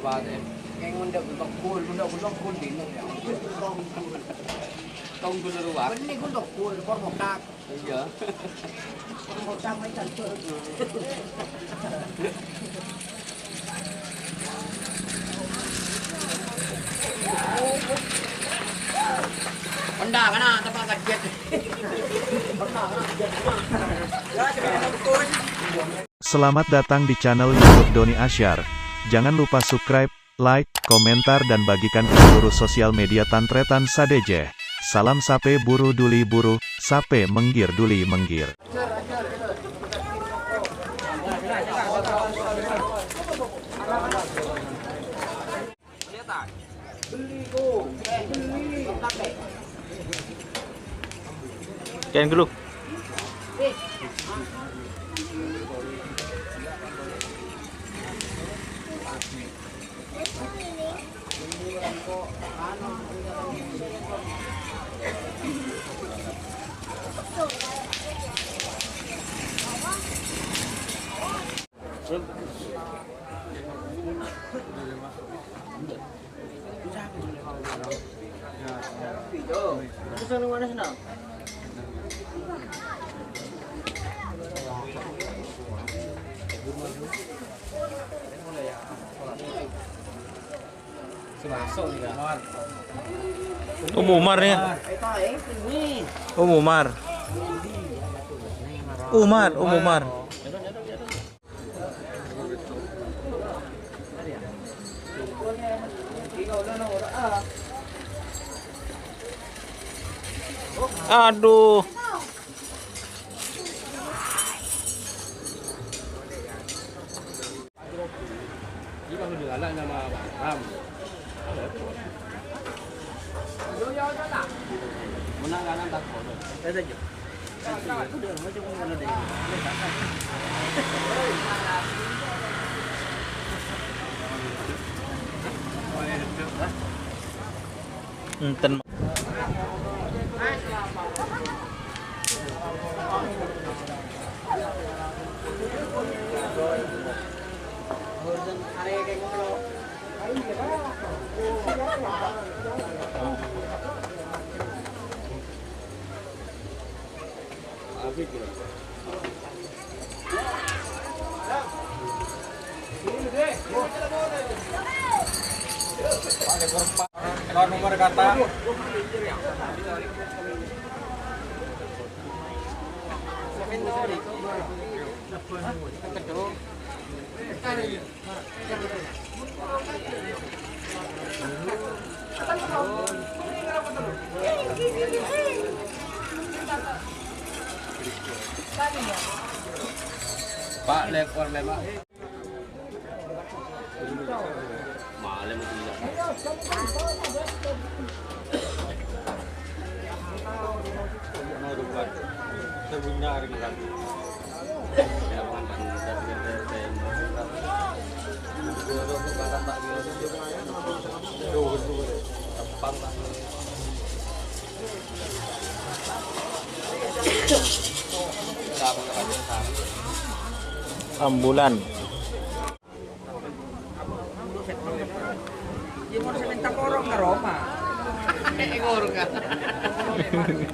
ba thế cái bunda bunda kul din no ya tong dulu ba ini bunda kul por mokak iya por mokak mai kan tur bunda kana tempat kajet Selamat datang di channel YouTube Doni Asyar. Jangan lupa subscribe, like, komentar dan bagikan ke seluruh sosial media Tantretan Sadeje. Salam sape buru duli buru, sape menggir duli menggir. Kain dulu. Umar ya. Umar. Aduh. Enten. Nomor kata Pak lekor lemak malem itu ambulan. Gimana saya minta korong ke Roma? Korong kan?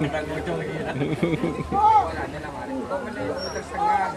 Ada gocong lagi ya. Ada namanya. Komen itu tersetengah.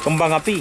Kembang api.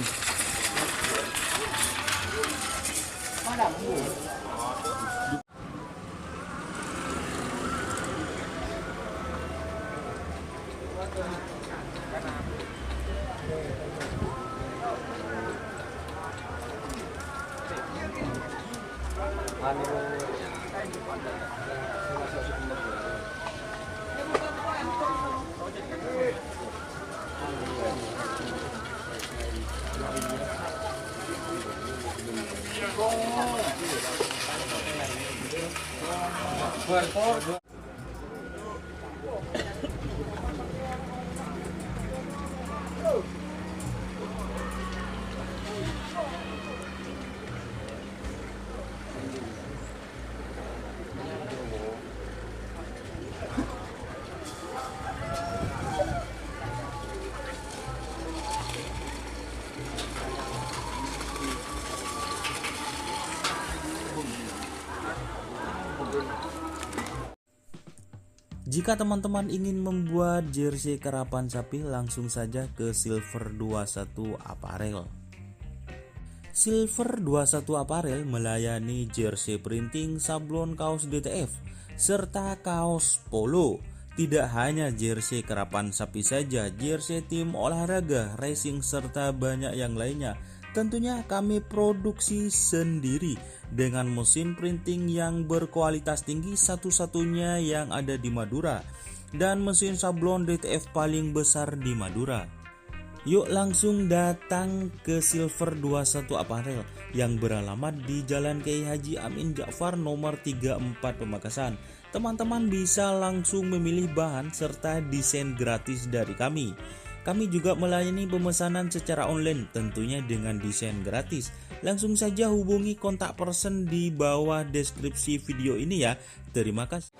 Jika teman-teman ingin membuat jersey karapan sapi, langsung saja ke Silver 21 Apparel. Silver 21 Apparel melayani jersey printing, sablon kaos DTF, serta kaos polo. Tidak hanya jersey karapan sapi saja, jersey tim olahraga, racing, serta banyak yang lainnya. Tentunya kami produksi sendiri dengan mesin printing yang berkualitas tinggi, satu-satunya yang ada di Madura, dan mesin sablon DTF paling besar di Madura. Yuk langsung datang ke Silver 21 Apparel yang beralamat di Jalan Kiai Haji Amin Ja'far nomor 34 Pamekasan. Teman-teman bisa langsung memilih bahan serta desain gratis dari kami. Kami juga melayani pemesanan secara online, tentunya dengan desain gratis. Langsung saja hubungi kontak person di bawah deskripsi video ini ya. Terima kasih.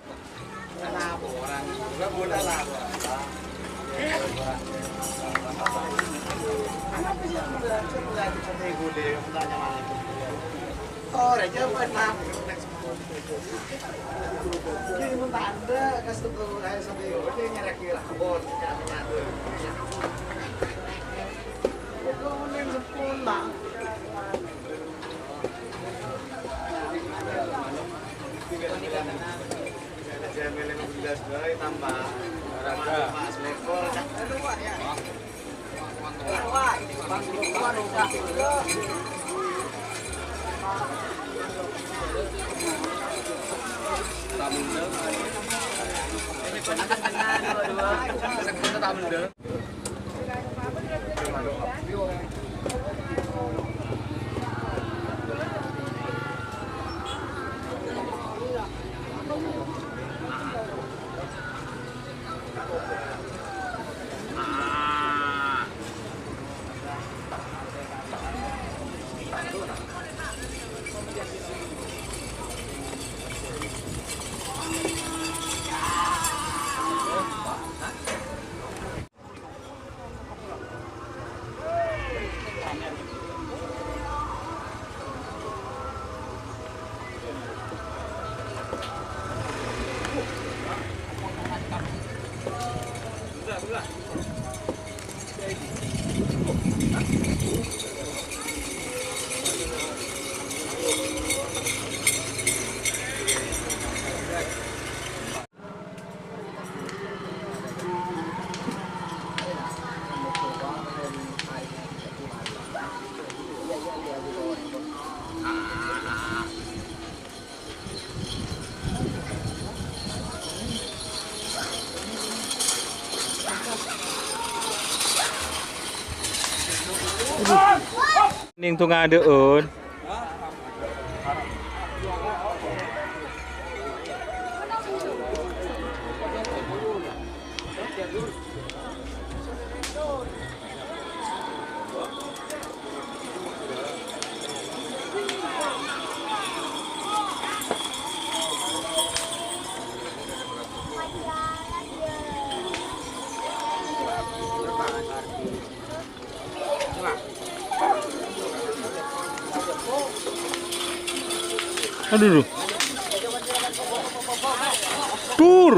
Ning tu ngadeun. Aduh. Tur.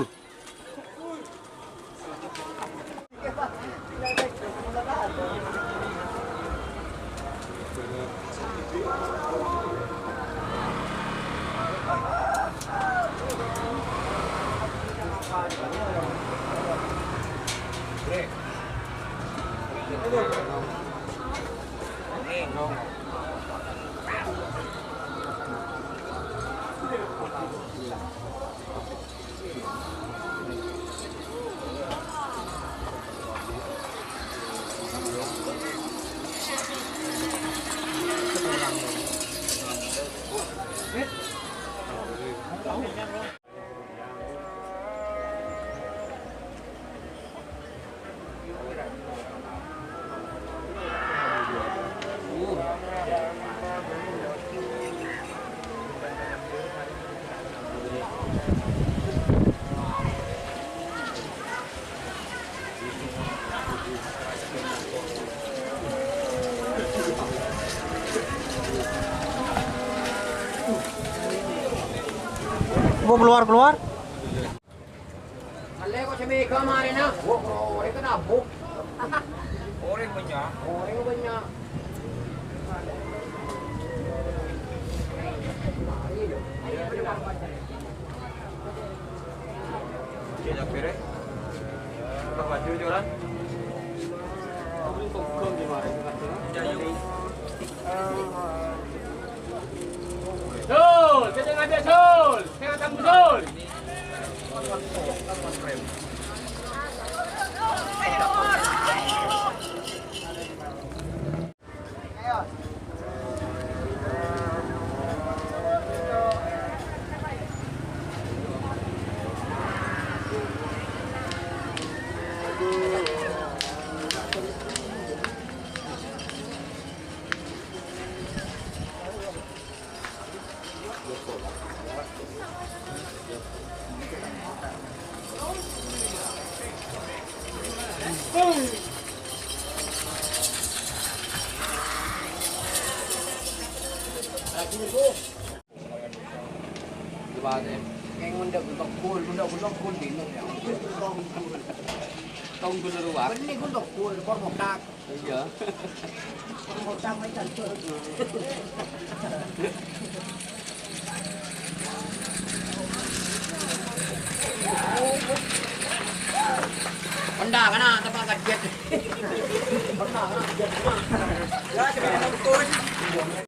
Mau keluar. Mali ko si Mika mari na. Ore ka na bu. Ore mo niya. Ore mo niya. Iya, pire. Kita maju jalan. Sul, kita ngambil Sul. Tengah kamu Sul. Diba din? Kaya bunda kul din no. Tông tu lu à? Benda bunda kul kor mo tak. Iya. Kor mo tak mai tan tu. Benda kana tempat kajet. Benda kana kajet. Ya, cepat